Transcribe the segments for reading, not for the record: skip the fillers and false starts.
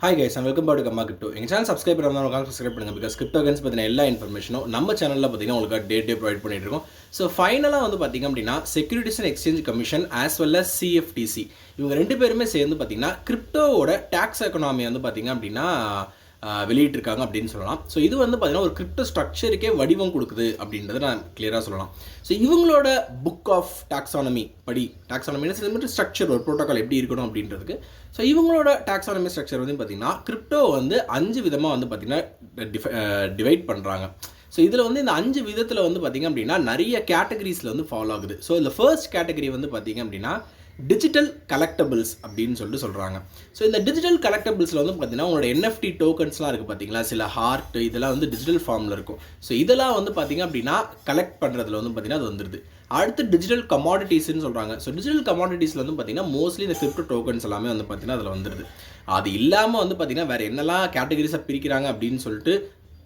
Hi guys and welcome back to gamma crypto. எங்கள் channel subscribe பண்ணாமல் subscribe பண்ணுங்கள். Because crypto currency பற்றின எல்லா இன்ஃபர்மேஷனும் நம்ம சேனலில் பார்த்தீங்கன்னா உங்களுக்கு டே ப்ரொவைட் பண்ணிட்டு இருக்கோம். ஸோ ஃபைனலாக வந்து பார்த்திங்க அப்படின்னா securities and exchange commission as well as CFTC இவங்க ரெண்டு பேருமே சேர்ந்து பார்த்திங்கன்னா கிரிப்டோவோட டேக்ஸ் எக்கனாமி வந்து பார்த்திங்க அப்படின்னா வெளியிட்டிருக்காங்க அப்படின்னு சொல்லலாம். ஸோ இது வந்து பார்த்திங்கன்னா ஒரு கிரிப்டோ ஸ்ட்ரக்சருக்கே வடிவம் கொடுக்குது அப்படின்றத நான் கிளியராக சொல்லலாம். ஸோ இவங்களோட புக் ஆஃப் டாக்ஸானமி படி டாக்ஸானமின்னு ஸ்ட்ரக்சர் ஒரு ப்ரோட்டோக்கால் எப்படி இருக்கணும் அப்படின்றதுக்கு ஸோ இவங்களோட டாக்ஸானமி ஸ்ட்ரக்சர் வந்து பார்த்திங்கன்னா கிரிப்டோ வந்து 5 விதமாக வந்து பார்த்திங்கன்னா டிவைட் பண்ணுறாங்க. ஸோ இதில் வந்து இந்த 5 விதத்தில் வந்து பார்த்திங்க அப்படின்னா நிறைய கேட்டகரிஸில் வந்து ஃபாலோ ஆகுது. ஸோ இந்த ஃபர்ஸ்ட் கேட்டகரி வந்து பார்த்திங்க அப்படின்னா டிஜிட்டல் கலெக்டபிள்ஸ் அப்படின்னு சொல்கிறாங்க. ஸோ இந்த டிஜிட்டல் கலெக்டபிள்ஸில் வந்து பார்த்தீங்கன்னா உங்களோட என்எஃப்டி டோக்கன்ஸ்லாம் இருக்குது பார்த்தீங்களா, சில ஹார்ட் இதெல்லாம் வந்து டிஜிட்டல் ஃபார்மில் இருக்கும். ஸோ இதெல்லாம் வந்து பார்த்திங்க அப்படின்னா கலெக்ட் பண்ணுறதுல வந்து பார்த்திங்கன்னா அது வந்துடுது. அடுத்து டிஜிட்டல் கமாடிட்டிஸ்ன்னு சொல்கிறாங்க. ஸோ டிஜிட்டல் கமாடிட்டிஸில் வந்து பார்த்திங்கன்னா மோஸ்ட்லி இந்த கிரிப்டோ டோக்கன்ஸ் எல்லாமே வந்து பார்த்திங்கன்னா அதில் வந்துடுது. அது இல்லாமல் வந்து பார்த்திங்கன்னா வேறு என்னெல்லாம் கேட்டகரிஸாக பிரிக்கிறாங்க அப்படின்னு சொல்லிட்டு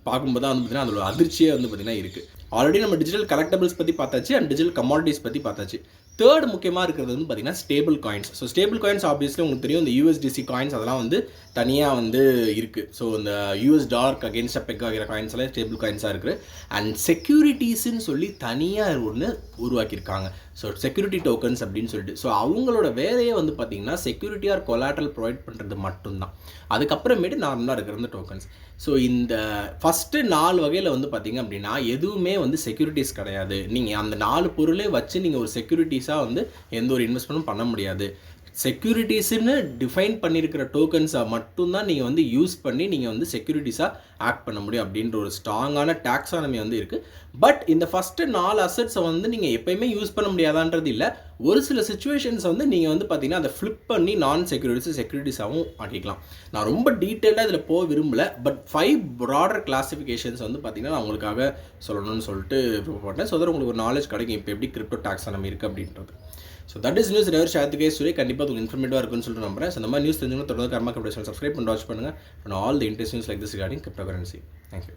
பார்க்கும்போது தான் வந்து பார்த்திங்கன்னா அதோட அதிர்ச்சியே வந்து பார்த்திங்கன்னா இருக்குது. ஆல்ரெடி நம்ம டிஜிட்டல் கலெக்டபிள்ஸ் பற்றி பார்த்தாச்சு அண்ட் டிஜிட்டல் கமாடிட்டிஸ் பற்றி பார்த்தாச்சு. தேர்ட் முக்கியமாக இருக்கிறது வந்து பார்த்திங்கன்னா stable coins. So stable coins obviously உங்களுக்கு தெரியும், இந்த யூஎஸ்டிசி காயின்ஸ் அதெல்லாம் வந்து தனியாக வந்து இருக்குது. ஸோ இந்த யூஎஸ் டாலருக்கு அகேன்ஸ்டாக பெக் ஆகிற காயின்ஸ் எல்லாம் ஸ்டேபிள் காயின்ஸாக இருக்குது. அண்ட் செக்யூரிட்டிஸ்ன்னு சொல்லி தனியாக ஒன்று உருவாக்கியிருக்காங்க. ஸோ செக்யூரிட்டி டோக்கன்ஸ் அப்படின்னு சொல்லிட்டு. ஸோ அவங்களோட வேலையே வந்து பார்த்திங்கன்னா செக்யூரிட்டி ஆர் கொலாட்ரல் ப்ரொவைட் பண்ணுறது மட்டும்தான். அதுக்கப்புறமேட்டு நார்மலாக இருக்கிற இந்த டோக்கன்ஸ். ஸோ இந்த ஃபஸ்ட்டு 4 வகையில் வந்து பார்த்திங்க அப்படின்னா எதுவுமே வந்து செக்யூரிட்டிஸ் கிடையாது. நீங்கள் அந்த 4 பொருளே வச்சு நீங்கள் ஒரு செக்யூரிட்டிஸாக வந்து எந்த ஒரு இன்வெஸ்ட்மெண்ட்டும் பண்ண முடியாது. செக்யூரிட்டிஸ்ன்னு டிஃபைன் பண்ணியிருக்கிற டோக்கன்ஸாக மட்டும்தான் நீங்கள் வந்து யூஸ் பண்ணி நீங்கள் வந்து செக்யூரிட்டிஸாக ஆக்ட் பண்ண முடியும் அப்படின்ற ஒரு ஸ்ட்ராங்கான டாக்ஸானமி வந்து இருக்குது. பட் இந்த ஃபஸ்ட்டு 4 அசட்ஸை வந்து நீங்கள் எப்போயுமே யூஸ் பண்ண முடியாதான்றது இல்லை. ஒரு சில சுச்சுவேஷன்ஸ் வந்து நீங்கள் வந்து பார்த்தீங்கன்னா அதை ஃப்ளிப் பண்ணி நான் செக்யூரிட்டிஸாகவும் ஆக்கிக்கலாம். நான் ரொம்ப டீட்டெயிலாக இதில் போக விரும்பலை. பட் 5 ப்ராடர் கிளாஸிஃபிகேஷன்ஸ் வந்து பார்த்தீங்கன்னா நான் உங்களுக்காக சொல்லணும்னு சொல்லிட்டு போட்டேன். ஸோ தட் உங்களுக்கு ஒரு நாலேஜ் கிடைக்கும் இப்போ எப்படி கிரிப்டோ டாக்ஸானமி இருக்குது அப்படின்றது. So that is news never share கே சுரே. கண்டிப்பாக உங்களுக்கு இன்ஃபர்மேட்டிவாக இருக்குன்னு சொல்லிட்டு நம்புறேன். ஸோ இந்த மாதிரி நியூஸ் தெரிஞ்சுக்கணும் தொடர்ந்து கர்மா கிரிப்டோ சப்ஸ்கிரைப் பண்ணி வாட்ச் பண்ணுங்கள். All the interest news like this regarding crypto currency. Thank you.